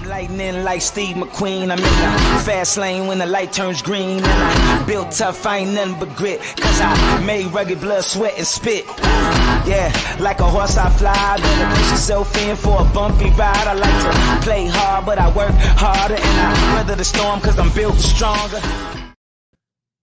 Lightning like Steve McQueen. I'm in the fast lane when the light turns green. And I built tough, I ain't nothing but grit. Cause I made rugged blood, sweat, and spit. Yeah, like a horse I fly. Better push yourself in for a bumpy ride. I like to play hard, but I work harder. And I weather the storm cause I'm built stronger.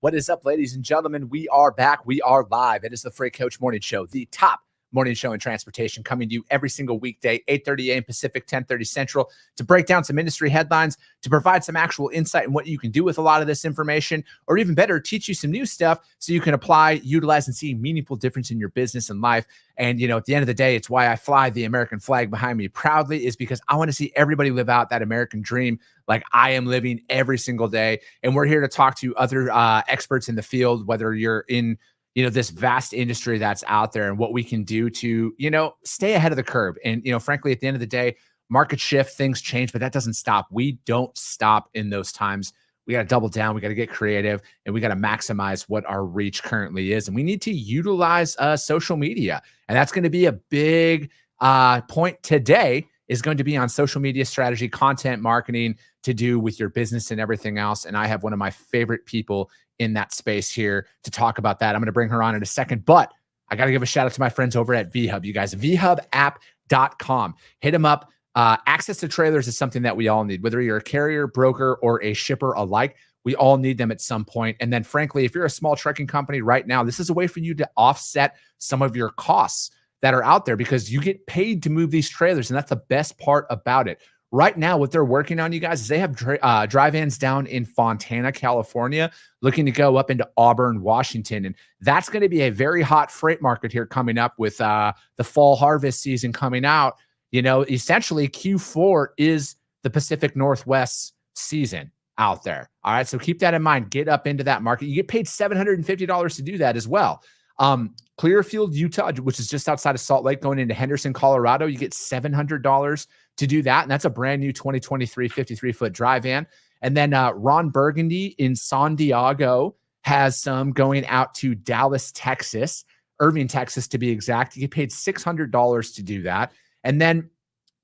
What is up, ladies and gentlemen? We are back. We are live. It is the Freight Coach Morning Show, the top morning show in transportation, coming to you every single weekday, 8:30 a.m. Pacific, 10:30 Central, to break down some industry headlines, to provide some actual insight in what you can do with a lot of this information, or even better, teach you some new stuff so you can apply, utilize, and see meaningful difference in your business and life. And, you know, at the end of the day, it's why I fly the American flag behind me proudly, is because I want to see everybody live out that American dream like I am living every single day. And we're here to talk to other experts in the field, whether you're in this vast industry that's out there, and what we can do to, stay ahead of the curve. And, frankly, at the end of the day, market shift, things change, but that doesn't stop. We don't stop in those times. We got to double down. We got to get creative, and we got to maximize what our reach currently is. And we need to utilize social media. And that's going to be a big point today, is going to be on social media strategy, content marketing, to do with your business and everything else. And I have one of my favorite people in that space here to talk about that. I'm going to bring her on in a second, but I got to give a shout out to my friends over at VHub. You guys, vhubapp.com. Hit them up. Access to trailers is something that we all need, whether you're a carrier, broker, or a shipper alike. We all need them at some point. And then, frankly, if you're a small trucking company right now, this is a way for you to offset some of your costs that are out there, because you get paid to move these trailers. And that's the best part about it. Right now, what they're working on, you guys, is they have dry-vans down in Fontana, California, looking to go up into Auburn, Washington. And that's going to be a very hot freight market here coming up with the fall harvest season coming out. Essentially Q4 is the Pacific Northwest season out there. All right. So keep that in mind. Get up into that market. You get paid $750 to do that as well. Clearfield, Utah, which is just outside of Salt Lake, going into Henderson, Colorado, you get $700 to do that. And that's a brand new 2023 53-foot dry van. And then Ron Burgundy in San Diego has some going out to Dallas, Texas, Irving, Texas, to be exact. You get paid $600 to do that. And then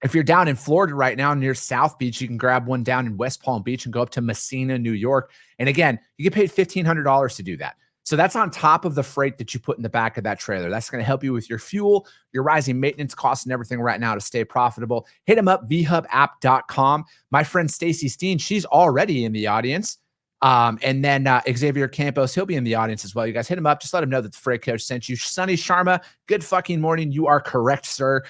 if you're down in Florida right now near South Beach, you can grab one down in West Palm Beach and go up to Messina, New York. And again, you get paid $1,500 to do that. So that's on top of the freight that you put in the back of that trailer. That's going to help you with your fuel, your rising maintenance costs, and everything right now to stay profitable. Hit them up, vhubapp.com. My friend Stacy Steen, she's already in the audience. And then Xavier Campos, he'll be in the audience as well. You guys hit him up. Just let him know that the Freight Coach sent you. Sonny Sharma, good fucking morning. You are correct, sir.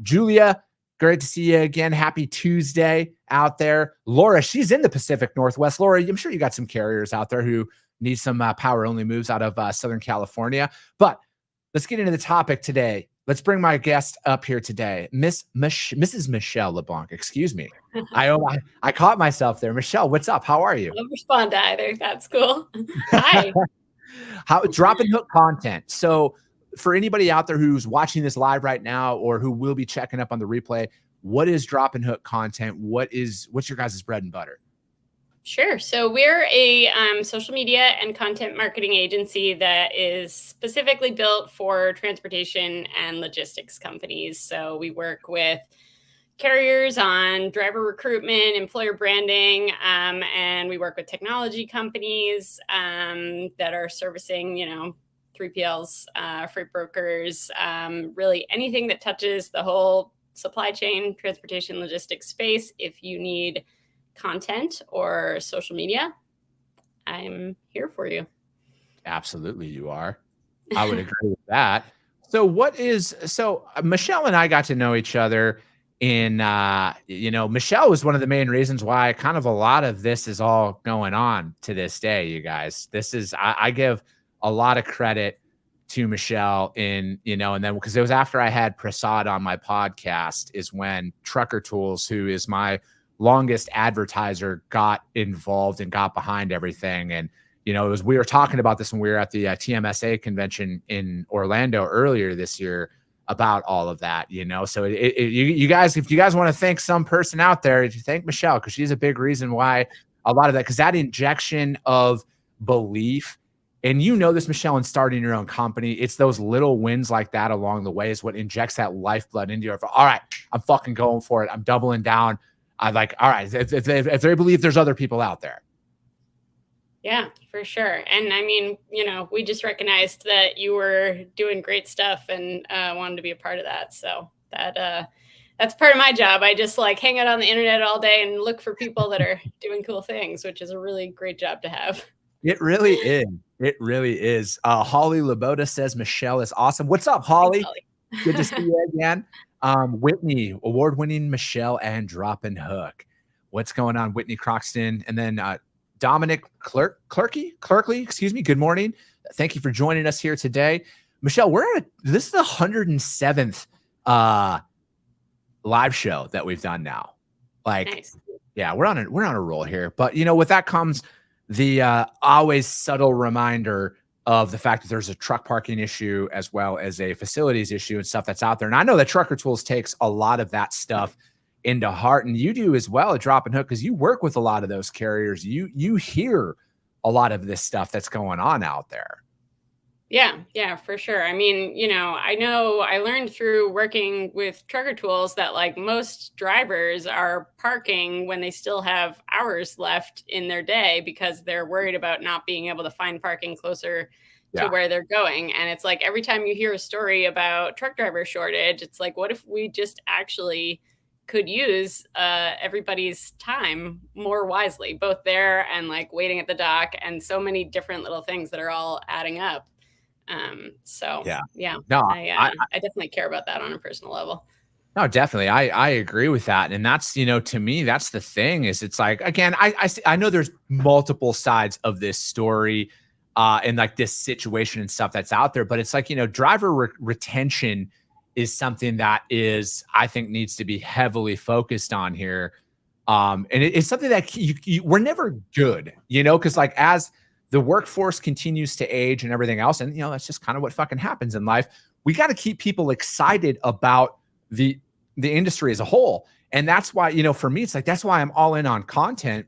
Julia, great to see you again. Happy Tuesday out there. Laura, she's in the Pacific Northwest. Laura, I'm sure you got some carriers out there who need some power-only moves out of Southern California. But let's get into the topic today. Let's bring my guest up here today, Mrs. Michelle LeBlanc. Excuse me. I caught myself there. Michelle, what's up? How are you? I don't respond to either. That's cool. Hi. Drop and hook content. So for anybody out there who's watching this live right now, or who will be checking up on the replay, what is drop and hook content? What's your guys' bread and butter? Sure. So we're a social media and content marketing agency that is specifically built for transportation and logistics companies. So we work with carriers on driver recruitment, employer branding, and we work with technology companies that are servicing, 3PLs, freight brokers, really anything that touches the whole supply chain, transportation, logistics space. If you need content or social media, I'm here for you. Absolutely, you are. I would agree with that. So Michelle and I got to know each other in, Michelle was one of the main reasons why kind of a lot of this is all going on to this day, you guys. I give a lot of credit to Michelle and then because it was after I had Prasad on my podcast is when Trucker Tools, who is my longest advertiser, got involved and got behind everything. And, we were talking about this when we were at the TMSA convention in Orlando earlier this year about all of that, so you guys, if you guys want to thank some person out there, you thank Michelle, because she's a big reason why a lot of that, because that injection of belief, and this, Michelle, in starting your own company, it's those little wins like that along the way is what injects that lifeblood into you. All right, I'm fucking going for it. I'm doubling down. I like, all right, if they believe there's other people out there. Yeah, for sure. And I mean, we just recognized that you were doing great stuff and wanted to be a part of that. So that's part of my job. I just like hang out on the internet all day and look for people that are doing cool things, which is a really great job to have. It really is. It really is. Holly Laboda says Michelle is awesome. What's up, Holly? Thanks, Good to see you again. Whitney, award-winning Michelle and Droppin' Hook. What's going on, Whitney Croxton? And then Dominic Clerkley, excuse me. Good morning. Thank you for joining us here today. Michelle, this is the 107th live show that we've done now. Like, nice. Yeah, we're on a roll here. But with that comes the always subtle reminder of the fact that there's a truck parking issue as well as a facilities issue and stuff that's out there. And I know that Trucker Tools takes a lot of that stuff into heart, and you do as well at Droppin' Hook because you work with a lot of those carriers. You hear a lot of this stuff that's going on out there. Yeah, for sure. I mean, I know I learned through working with Trucker Tools that like most drivers are parking when they still have hours left in their day because they're worried about not being able to find parking closer to where they're going. And it's like every time you hear a story about truck driver shortage, it's like, what if we just actually could use everybody's time more wisely, both there and like waiting at the dock and so many different little things that are all adding up. No, I definitely care about that on a personal level. No, definitely. I agree with that. And that's, to me, that's the thing is it's like, again, I know there's multiple sides of this story and like this situation and stuff that's out there, but it's like, driver retention is something that I think needs to be heavily focused on here. And it's something that we're never good, because like as the workforce continues to age and everything else. And, that's just kind of what fucking happens in life. We got to keep people excited about the industry as a whole. And that's why, for me, it's like, that's why I'm all in on content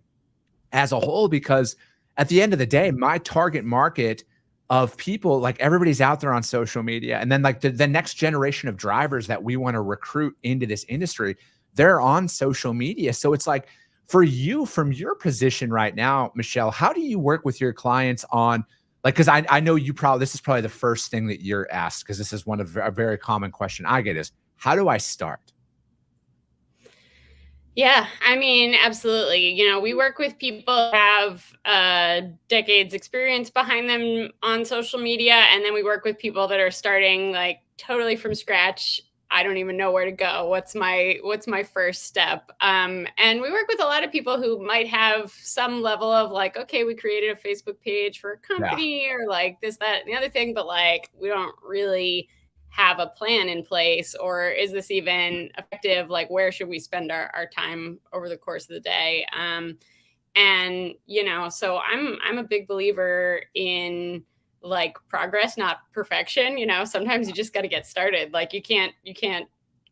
as a whole, because at the end of the day, my target market of people, like everybody's out there on social media. And then like the next generation of drivers that we want to recruit into this industry, they're on social media. So it's like, for you, from your position right now, Michelle, how do you work with your clients on, like, because I know this is probably the first thing that you're asked, because this is one of a very common question I get is, how do I start? Yeah, I mean, absolutely. We work with people who have decades experience behind them on social media. And then we work with people that are starting like totally from scratch. I don't even know where to go. What's my first step? And we work with a lot of people who might have some level of like, okay, we created a Facebook page for a company or like this, that, and the other thing, but like, we don't really have a plan in place, or is this even effective? Like, where should we spend our time over the course of the day? So I'm a big believer in like progress, not perfection. Sometimes you just got to get started. Like you can't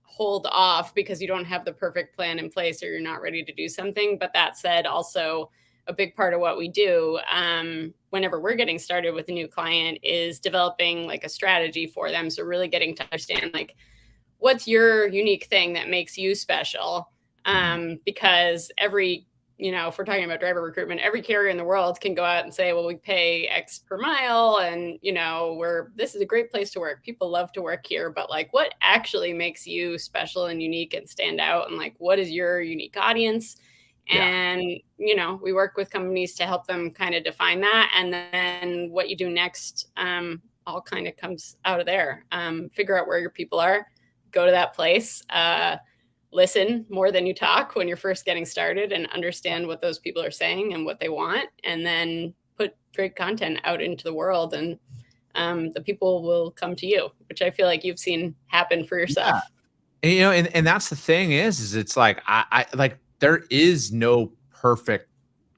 hold off because you don't have the perfect plan in place or you're not ready to do something. But that said, also a big part of what we do whenever we're getting started with a new client is developing like a strategy for them. So really getting to understand like, what's your unique thing that makes you special? Because if we're talking about driver recruitment, every carrier in the world can go out and say, well, we pay X per mile and, this is a great place to work. People love to work here, but like what actually makes you special and unique and stand out? And like, what is your unique audience? And, we work with companies to help them kind of define that. And then what you do next all kind of comes out of there. Figure out where your people are, go to that place, listen more than you talk when you're first getting started and understand what those people are saying and what they want, and then put great content out into the world, and the people will come to you, which I feel like you've seen happen for yourself. Yeah. And that's the thing is it's like, I like, there is no perfect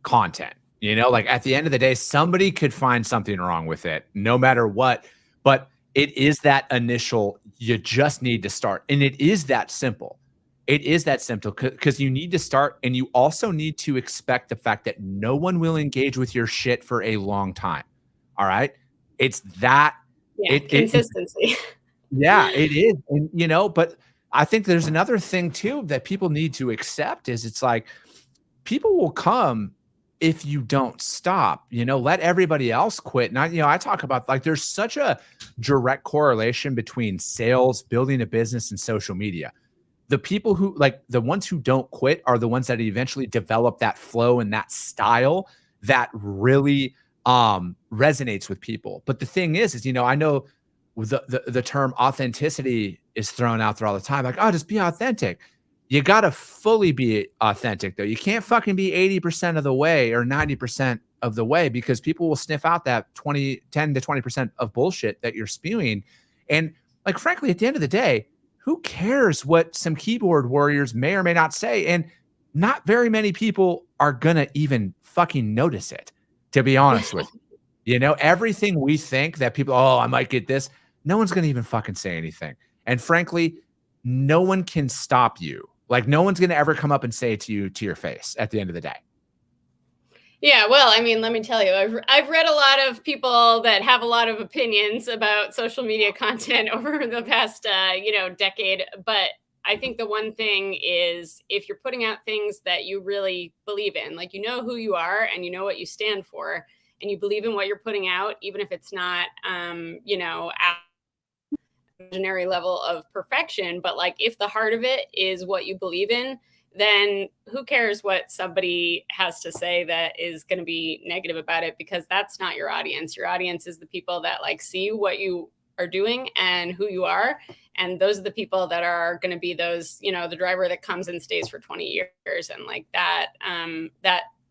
content, like at the end of the day, somebody could find something wrong with it no matter what, but it is that initial, you just need to start. And it is that simple. It is that simple because you need to start, and you also need to expect the fact that no one will engage with your shit for a long time. All right. It's that consistency. Yeah, it is. And, but I think there's another thing too that people need to accept is it's like people will come if you don't stop, let everybody else quit. Not, I talk about like there's such a direct correlation between sales, building a business, and social media. The people who like the ones who don't quit are the ones that eventually develop that flow and that style that really resonates with people. But the thing is I know the term authenticity is thrown out there all the time. Like, oh, just be authentic. You got to fully be authentic though. You can't fucking be 80% of the way or 90% of the way because people will sniff out that 10 to 20% of bullshit that you're spewing. And like, frankly, at the end of the day, who cares what some keyboard warriors may or may not say? And not very many people are going to even fucking notice it, to be honest with you. Everything we think that people, oh, I might get this. No one's going to even fucking say anything. And frankly, no one can stop you. Like no one's going to ever come up and say it to you to your face at the end of the day. Yeah, well, I mean, let me tell you, I've read a lot of people that have a lot of opinions about social media content over the past, decade. But I think the one thing is if you're putting out things that you really believe in, like you know who you are and you know what you stand for, and you believe in what you're putting out, even if it's not, imaginary level of perfection, but like if the heart of it is what you believe in, then who cares what somebody has to say that is going to be negative about it, because that's not your audience. Your audience is the people that like see what you are doing and who you are, and those are the people that are going to be those, the driver that comes and stays for 20 years. And like that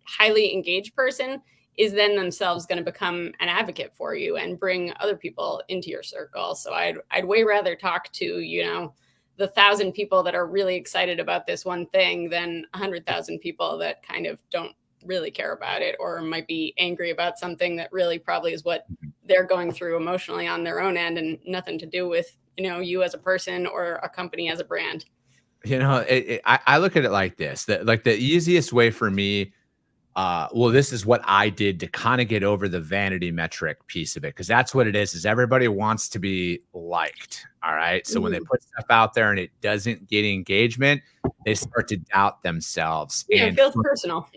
highly engaged person is then themselves going to become an advocate for you and bring other people into your circle. So I'd way rather talk to, the 1,000 people that are really excited about this one thing than 100,000 people that kind of don't really care about it or might be angry about something that really probably is what they're going through emotionally on their own end and nothing to do with, you as a person or a company as a brand. I look at it like this, that like the easiest way for me, this is what I did to kind of get over the vanity metric piece of it. Cause that's what it is everybody wants to be liked. All right. So when they put stuff out there and it doesn't get engagement, they start to doubt themselves. Yeah, and it feels personal.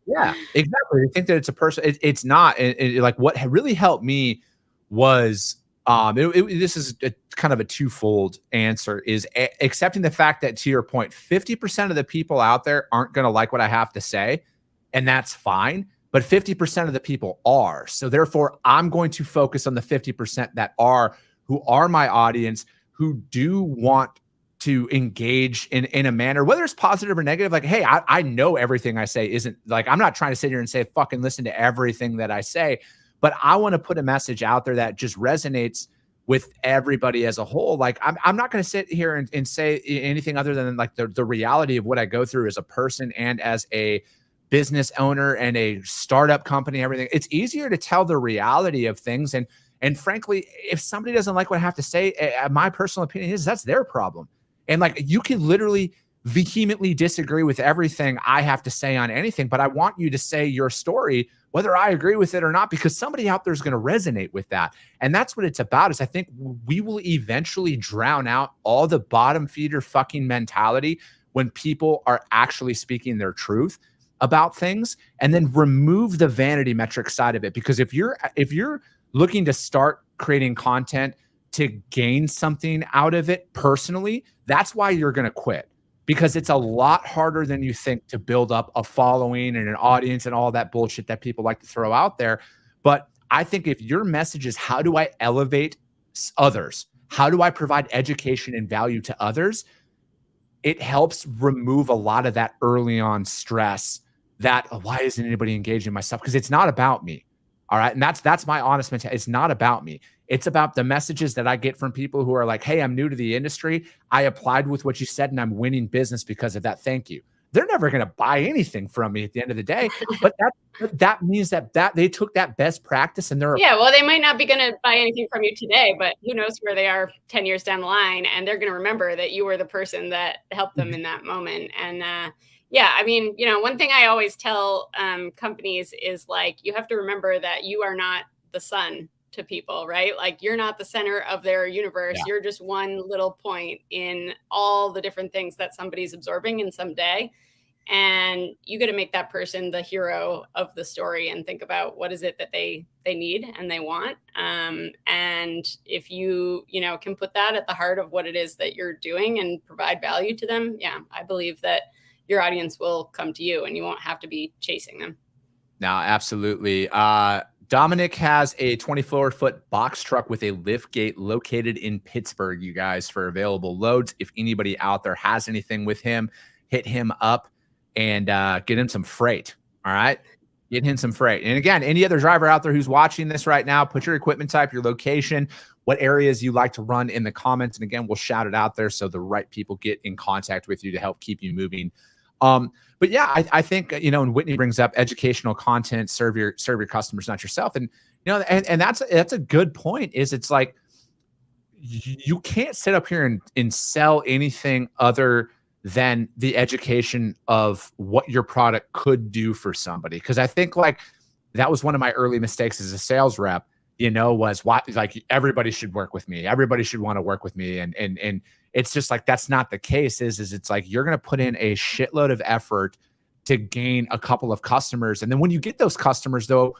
Yeah, exactly. They think that it's a person. It's not. Like what really helped me was, this is kind of a twofold answer is accepting the fact that, to your point, 50% of the people out there aren't going to like what I have to say. And that's fine. But 50% of the people are. So therefore, I'm going to focus on the 50% that are, who are my audience, who do want to engage in a manner, whether it's positive or negative. Like, hey, I know everything I say isn't like, I'm not trying to sit here and say, fucking listen to everything that I say, but I want to put a message out there that just resonates with everybody as a whole. Like, I'm not going to sit here and say anything other than like the reality of what I go through as a person and as a business owner and a startup company, everything. It's easier to tell the reality of things. And frankly, if somebody doesn't like what I have to say, my personal opinion is that's their problem. And like, you can literally vehemently disagree with everything I have to say on anything, but I want you to say your story, whether I agree with it or not, because somebody out there is going to resonate with that. And that's what it's about. Is I think we will eventually drown out all the bottom feeder fucking mentality when people are actually speaking their truth about things, and then remove the vanity metric side of it. Because if you're looking to start creating content to gain something out of it personally, that's why you're going to quit, because it's a lot harder than you think to build up a following and an audience and all that bullshit that people like to throw out there. But I think if your message is, how do I elevate others? How do I provide education and value to others? It helps remove a lot of that early on stress that, oh, why isn't anybody engaging in my stuff? Because it's not about me. All right. And that's my honest mentality. It's not about me. It's about the messages that I get from people who are like, hey, I'm new to the industry. I applied with what you said and I'm winning business because of that. Thank you. They're never going to buy anything from me at the end of the day. But that means that they took that best practice and they're well, they might not be going to buy anything from you today, but who knows where they are 10 years down the line, and they're going to remember that you were the person that helped them in that moment. And I mean, one thing I always tell companies is like, you have to remember that you are not the sun to people, right? Like you're not the center of their universe. Yeah. You're just one little point in all the different things that somebody's absorbing in some day. And you got to make that person the hero of the story and think about what is it that they need and they want. And if you can put that at the heart of what it is that you're doing and provide value to them, yeah, I believe that your audience will come to you and you won't have to be chasing them. No, absolutely. Dominic has a 24-foot box truck with a lift gate located in Pittsburgh, you guys, for available loads. If anybody out there has anything with him, hit him up and get him some freight. All right. Get him some freight. And again, any other driver out there who's watching this right now, put your equipment type, your location, what areas you like to run in the comments. And again, we'll shout it out there so the right people get in contact with you to help keep you moving. But yeah, I think, and Whitney brings up educational content, serve your customers, not yourself. And, and that's a good point is it's like, you can't sit up here and sell anything other than the education of what your product could do for somebody. Cause I think like that was one of my early mistakes as a sales rep, was why like everybody should work with me. Everybody should want to work with me. And it's just like, that's not the case is it's like, you're going to put in a shitload of effort to gain a couple of customers. And then when you get those customers though,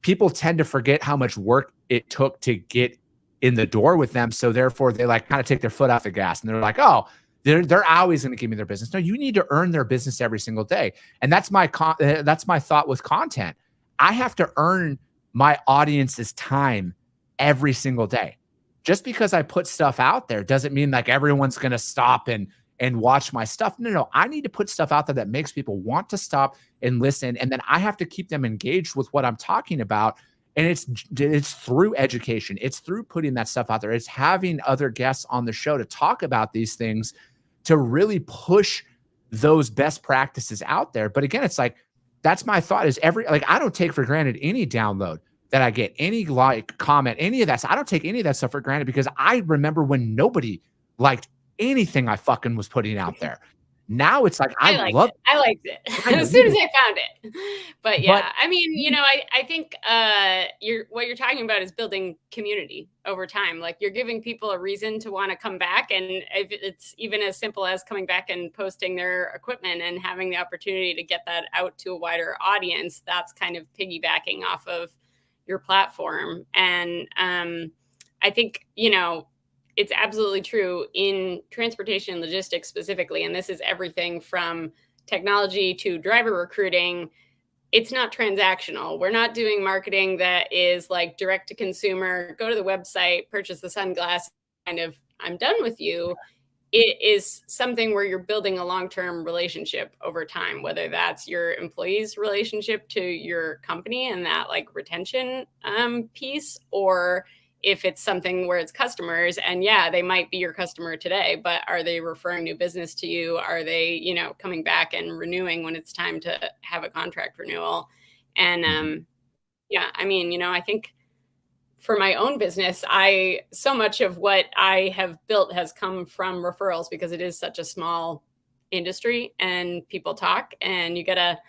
people tend to forget how much work it took to get in the door with them. So therefore they like kind of take their foot off the gas and they're like, oh, they're always going to give me their business. No, you need to earn their business every single day. And that's my thought with content. I have to earn my audience's time every single day. Just because I put stuff out there doesn't mean like everyone's going to stop and watch my stuff. No, I need to put stuff out there that makes people want to stop and listen. And then I have to keep them engaged with what I'm talking about. And it's through education. It's through putting that stuff out there. It's having other guests on the show to talk about these things to really push those best practices out there. But again, it's like, that's my thought is I don't take for granted any download that I get, any like, comment, any of that. So I don't take any of that stuff for granted because I remember when nobody liked anything I fucking was putting out there. Now it's like, I liked it as soon as I found it. But yeah, I mean, I think what you're talking about is building community over time. Like you're giving people a reason to want to come back. And if it's even as simple as coming back and posting their equipment and having the opportunity to get that out to a wider audience, that's kind of piggybacking off of your platform. And I think, it's absolutely true in transportation and logistics specifically. And this is everything from technology to driver recruiting. It's not transactional. We're not doing marketing that is like direct to consumer, go to the website, purchase the sunglasses, kind of, I'm done with you. It is something where you're building a long-term relationship over time, whether that's your employees' relationship to your company and that like retention piece, or if it's something where it's customers and yeah, they might be your customer today, but are they referring new business to you? Are they, coming back and renewing when it's time to have a contract renewal? And yeah, I mean, I think for my own business, so much of what I have built has come from referrals because it is such a small industry and people talk and you gotta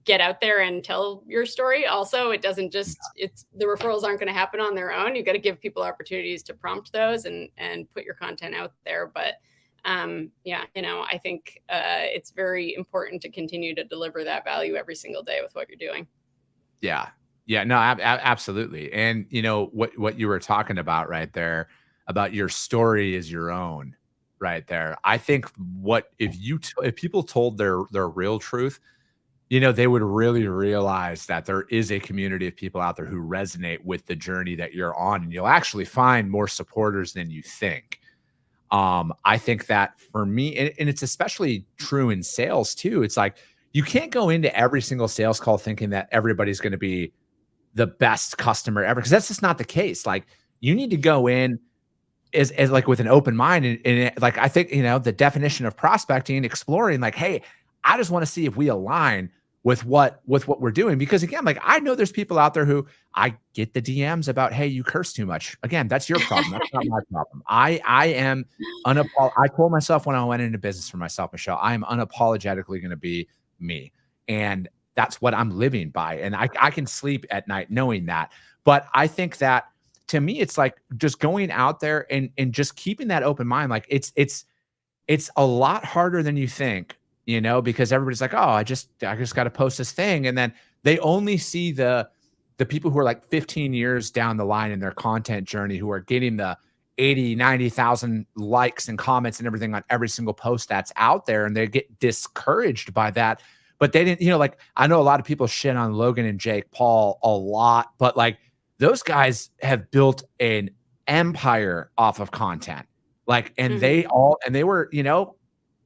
get out there and tell your story. Also, it doesn't just, the referrals aren't going to happen on their own. You got to give people opportunities to prompt those and put your content out there. But I think it's very important to continue to deliver that value every single day with what you're doing. Yeah. Yeah, no, absolutely. And what you were talking about right there about your story is your own. Right there. I think if people told their real truth, they would really realize that there is a community of people out there who resonate with the journey that you're on, and you'll actually find more supporters than you think. I think that for me, and it's especially true in sales too. It's like, you can't go into every single sales call thinking that everybody's going to be the best customer ever, because that's just not the case. Like, you need to go in is like with an open mind. And like, I think, the definition of prospecting, exploring, like, hey, I just want to see if we align with what we're doing. Because again, like, I know there's people out there who I get the DMs about, hey, you curse too much. Again, that's your problem. That's not my problem. I told myself when I went into business for myself, Michelle, I am unapologetically going to be me. And that's what I'm living by. And I can sleep at night knowing that. But I think that to me, it's like just going out there and just keeping that open mind. Like it's a lot harder than you think, because everybody's like, oh, I just got to post this thing. And then they only see the people who are like 15 years down the line in their content journey, who are getting the 80, 90,000 likes and comments and everything on every single post that's out there. And they get discouraged by that. But they didn't, like, I know a lot of people shit on Logan and Jake Paul a lot, but like those guys have built an empire off of content. Like, and they were,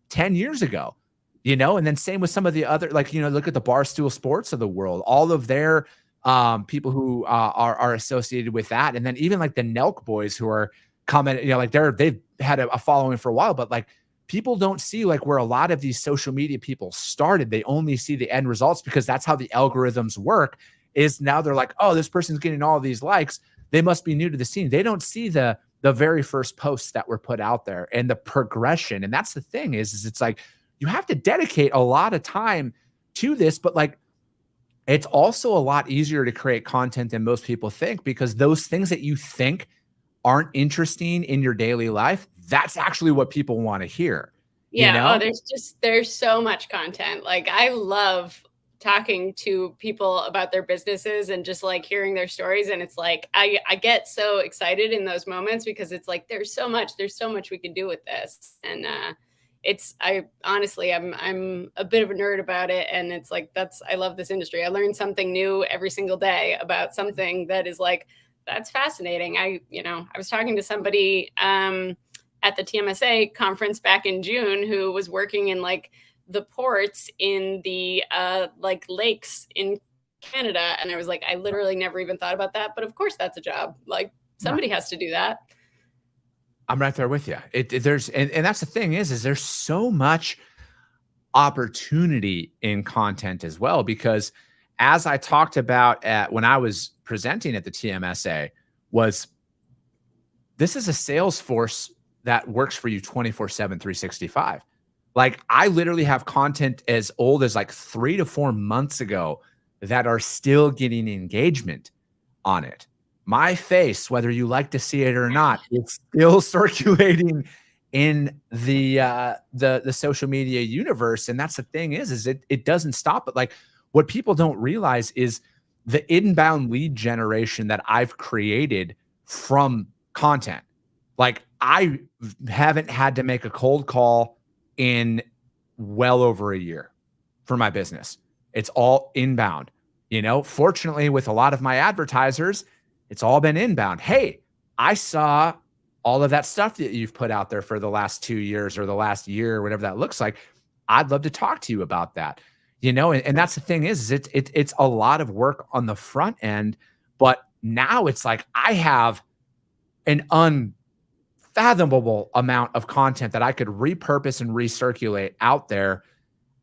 10 years ago, and then same with some of the other, like, look at the Barstool Sports of the world, all of their people who are associated with that. And then even like the Nelk boys who are commenting, like they've had a following for a while, but like people don't see like where a lot of these social media people started. They only see the end results because that's how the algorithms work. Is now they're like, oh, this person's getting all these likes, they must be new to the scene. They don't see the very first posts that were put out there and the progression. And that's the thing is it's like, you have to dedicate a lot of time to this, but like, it's also a lot easier to create content than most people think, because those things that you think aren't interesting in your daily life, that's actually what people want to hear. Yeah. Oh, there's so much content. Like I love talking to people about their businesses and just like hearing their stories. And it's like, I get so excited in those moments because it's like, there's so much we can do with this. And I'm a bit of a nerd about it. And it's like, I love this industry. I learn something new every single day about something that is like, that's fascinating. I was talking to somebody at the TMSA conference back in June who was working in like the ports in the like lakes in Canada. And I was like, I literally never even thought about that. But of course that's a job. Like somebody has to do that. I'm right there with you. There's that's the thing is there's so much opportunity in content as well, because as I talked about when I was presenting at the TMSA, this is a sales force that works for you 24/7, 365. Like I literally have content as old as like 3 to 4 months ago that are still getting engagement on it. My face, whether you like to see it or not, it's still circulating in the social media universe. And that's the thing is it doesn't stop. But like what people don't realize is the inbound lead generation that I've created from content. Like I haven't had to make a cold call in well over a year for my business. It's all inbound. Fortunately, with a lot of my advertisers, it's all been inbound. Hey, I saw all of that stuff that you've put out there for the last 2 years or the last year, or whatever that looks like. I'd love to talk to you about that. And that's the thing is it's a lot of work on the front end, but now it's like I have an unfathomable amount of content that I could repurpose and recirculate out there.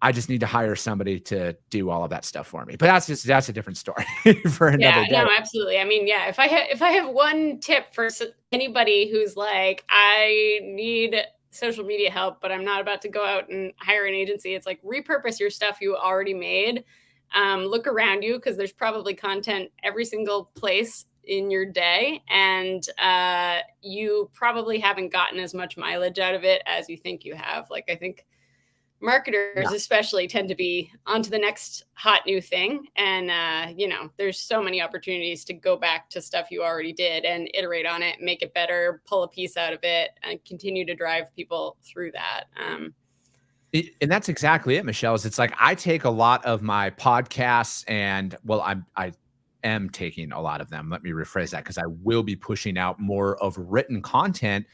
I just need to hire somebody to do all of that stuff for me. But that's a different story for another day. No, absolutely. I mean, yeah, if I have one tip for anybody who's like, I need social media help, but I'm not about to go out and hire an agency, it's like repurpose your stuff you already made. Look around you because there's probably content every single place in your day, and you probably haven't gotten as much mileage out of it as you think you have. Like I think marketers especially tend to be onto the next hot new thing. And, there's so many opportunities to go back to stuff you already did and iterate on it, make it better, pull a piece out of it, and continue to drive people through that. And that's exactly it, Michelle, is it's like, I take a lot of my podcasts and I am taking a lot of them. Let me rephrase that, because I will be pushing out more of written content,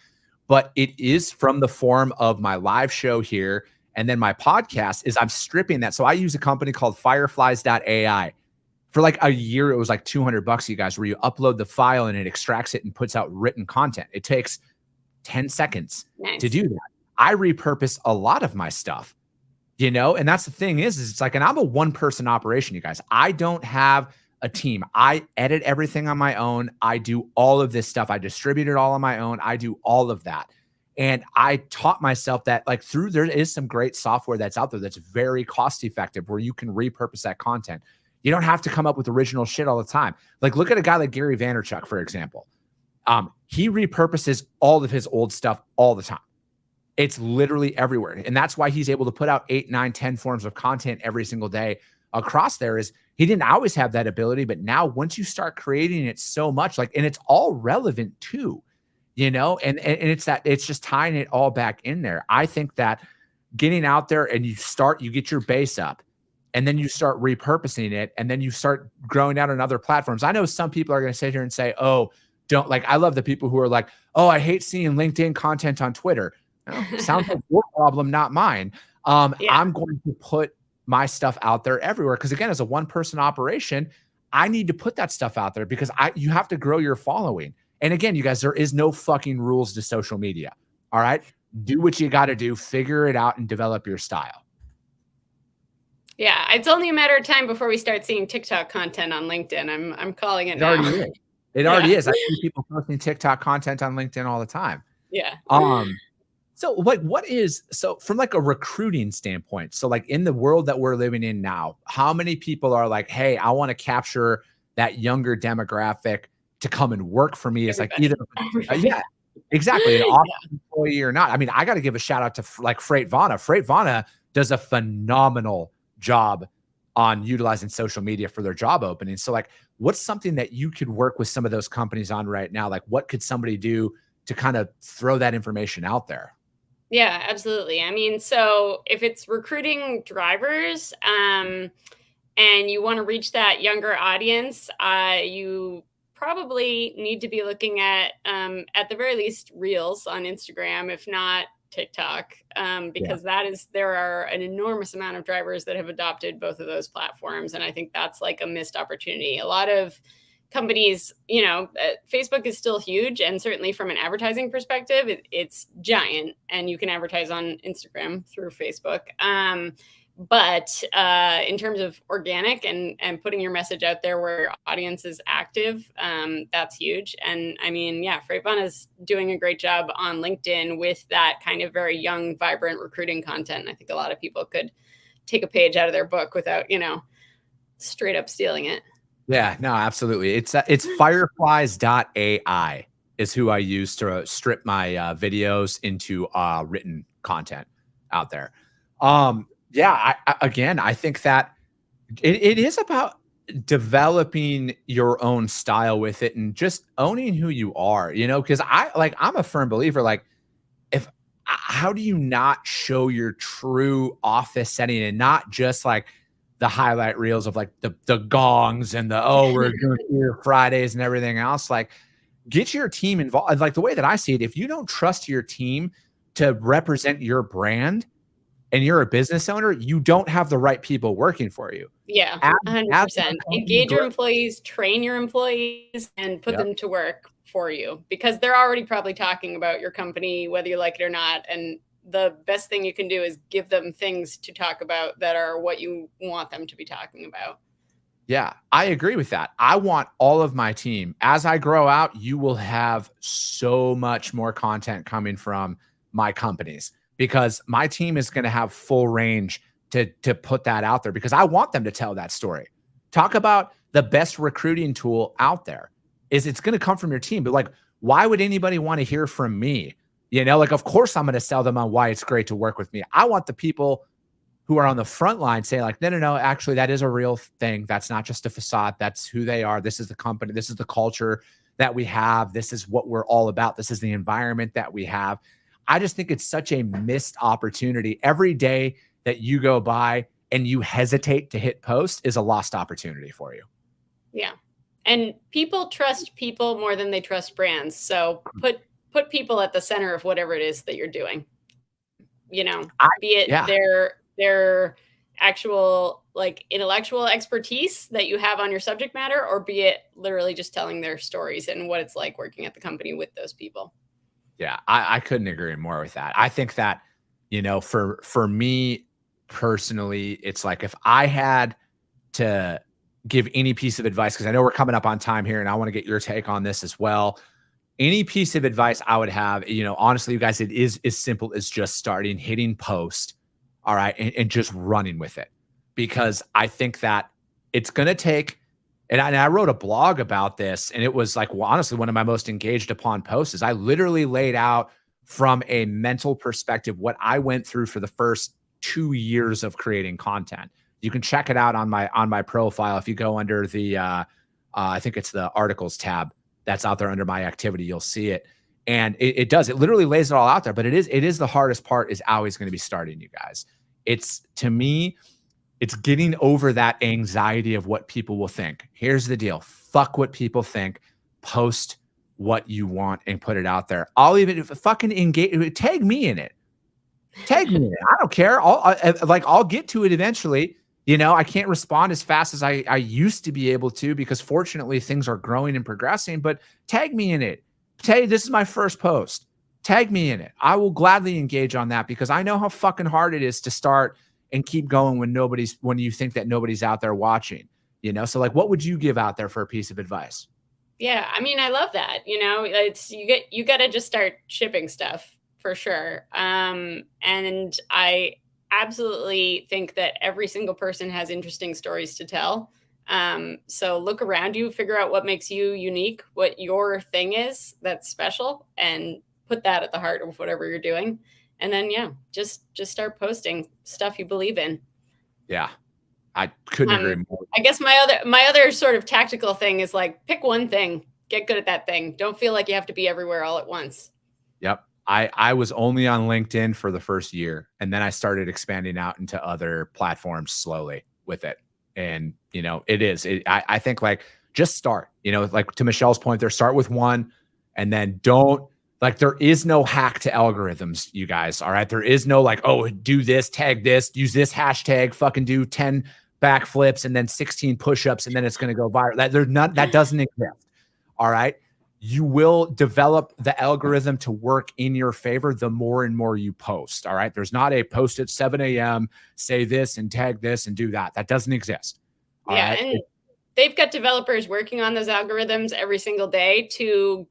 but it is from the form of my live show here. And then my podcast is I'm stripping that. So I use a company called fireflies.ai. For like a year, it was like $200, you guys, where you upload the file and it extracts it and puts out written content. It takes 10 seconds to do that. I repurpose a lot of my stuff, and that's the thing is it's like, and I'm a one-person operation, you guys. I don't have a team. I edit everything on my own. I do all of this stuff. I distribute it all on my own. I do all of that. And I taught myself that like there is some great software that's out there that's very cost effective where you can repurpose that content. You don't have to come up with original shit all the time. Like look at a guy like Gary Vaynerchuk, for example. He repurposes all of his old stuff all the time. It's literally everywhere. And that's why he's able to put out 8, 9, 10 forms of content every single day across there. Is he didn't always have that ability, but now once you start creating it so much, like, and it's all relevant too, and it's just tying it all back in there. I think that getting out there and you get your base up and then you start repurposing it and then you start growing out on other platforms. I know some people are going to sit here and say, oh, don't like, I love the people who are like, oh, I hate seeing LinkedIn content on Twitter. Sounds like your problem, not mine. I'm going to put my stuff out there everywhere. Cause again, as a one-person operation, I need to put that stuff out there because you have to grow your following. And again, you guys, there is no fucking rules to social media. All right. Do what you got to do, figure it out and develop your style. Yeah. It's only a matter of time before we start seeing TikTok content on LinkedIn. I'm calling it now. Already is. It already is. I see people posting TikTok content on LinkedIn all the time. Yeah. So like, so from like a recruiting standpoint, so like in the world that we're living in now, how many people are like, hey, I want to capture that younger demographic to come and work for me? It's like either, yeah, exactly. An office employee or not. I mean, I got to give a shout out to like Freightvana. Freightvana does a phenomenal job on utilizing social media for their job openings. So like, what's something that you could work with some of those companies on right now? Like what could somebody do to kind of throw that information out there? Yeah, absolutely. I mean, so if it's recruiting drivers and you want to reach that younger audience, you probably need to be looking at the very least Reels on Instagram, if not TikTok, because there are an enormous amount of drivers that have adopted both of those platforms. And I think that's like a missed opportunity. A lot of companies, Facebook is still huge. And certainly from an advertising perspective, it's giant and you can advertise on Instagram through Facebook. But in terms of organic and putting your message out there where your audience is active, that's huge. And I mean, Freightvana is doing a great job on LinkedIn with that kind of very young, vibrant recruiting content. I think a lot of people could take a page out of their book without, straight up stealing it. Yeah, no, absolutely. It's fireflies.ai is who I use to strip my videos into written content out there. I think that it is about developing your own style with it and just owning who you are, because I'm a firm believer, like how do you not show your true office setting and not just like the highlight reels of like the gongs and we're doing here Fridays and everything else. Like get your team involved. Like the way that I see it, if you don't trust your team to represent your brand and you're a business owner, you don't have the right people working for you. Yeah, 100%. Engage your employees, train your employees, and put them to work for you because they're already probably talking about your company, whether you like it or not. And the best thing you can do is give them things to talk about that are what you want them to be talking about. Yeah, I agree with that. I want all of my team. As I grow out, you will have so much more content coming from my companies because my team is going to have full range to put that out there because I want them to tell that story. Talk about the best recruiting tool out there is it's going to come from your team. But like, why would anybody want to hear from me? Like, of course, I'm going to sell them on why it's great to work with me. I want the people who are on the front line say like, no, actually, that is a real thing. That's not just a facade. That's who they are. This is the company. This is the culture that we have. This is what we're all about. This is the environment that we have. I just think it's such a missed opportunity. Every day that you go by and you hesitate to hit post is a lost opportunity for you. Yeah. And people trust people more than they trust brands. So put people at the center of whatever it is that you're doing, be it their actual like intellectual expertise that you have on your subject matter, or be it literally just telling their stories and what it's like working at the company with those people. Yeah, I couldn't agree more with that. I think that, for me personally, it's like if I had to give any piece of advice, because I know we're coming up on time here and I want to get your take on this as well. any piece of advice I would have, honestly, you guys, it is as simple as just starting, hitting post, all right, and just running with it. Because I think that it's going to take, and I wrote a blog about this, and it was like, well, honestly, one of my most engaged upon posts is I literally laid out from a mental perspective what I went through for the first 2 years of creating content. You can check it out on my profile. If you go under the, I think it's the articles tab that's out there under my activity, you'll see it. And it does, it literally lays it all out there, but it is the hardest part is always going to be starting, you guys. To me, it's getting over that anxiety of what people will think. Here's the deal. Fuck what people think. Post what you want and put it out there. I'll even fucking engage, tag me in it. Tag me in it. I don't care. I'll get to it eventually. I can't respond as fast as I used to be able to because fortunately things are growing and progressing, but tag me in it. Say, this is my first post. Tag me in it. I will gladly engage on that because I know how fucking hard it is to start and keep going when you think that nobody's out there watching, So like, what would you give out there for a piece of advice? Yeah. I mean, I love that, you got to just start shipping stuff for sure. And I absolutely think that every single person has interesting stories to tell. So look around you, figure out what makes you unique, what your thing is that's special, and put that at the heart of whatever you're doing. And then, just start posting stuff you believe in. Yeah, I couldn't agree more. I guess my other sort of tactical thing is like, pick one thing, get good at that thing. Don't feel like you have to be everywhere all at once. Yep. I was only on LinkedIn for the first year, and then I started expanding out into other platforms slowly with it. And, I think like just start, like to Michelle's point there, start with one and then there is no hack to algorithms, you guys. All right. There is no like, oh, do this, tag this, use this hashtag, fucking do 10 backflips and then 16 push-ups and then it's going to go viral. That doesn't exist. All right. You will develop the algorithm to work in your favor the more and more you post. All right. There's not a post at 7 a.m., say this and tag this and do that. That doesn't exist. All right? And they've got developers working on those algorithms every single day to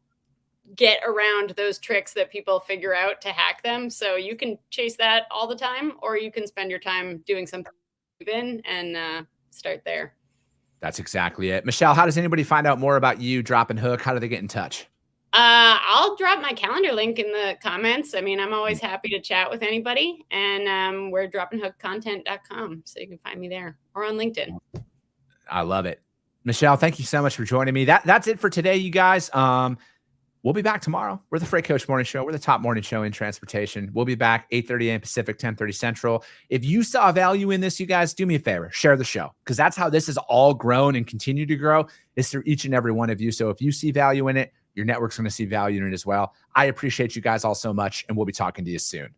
get around those tricks that people figure out to hack them. So you can chase that all the time, or you can spend your time doing something and start there. That's exactly it. Michelle, how does anybody find out more about you, Drop and Hook? How do they get in touch? I'll drop my calendar link in the comments. I mean, I'm always happy to chat with anybody. And we're dropandhookcontent.com. So you can find me there or on LinkedIn. I love it. Michelle, thank you so much for joining me. That's it for today, you guys. We'll be back tomorrow. We're the Freight Coach Morning Show. We're the top morning show in transportation. We'll be back 8:30 a.m. Pacific, 10:30 Central. If you saw value in this, you guys, do me a favor. Share the show because that's how this has all grown and continue to grow is through each and every one of you. So if you see value in it, your network's going to see value in it as well. I appreciate you guys all so much, and we'll be talking to you soon.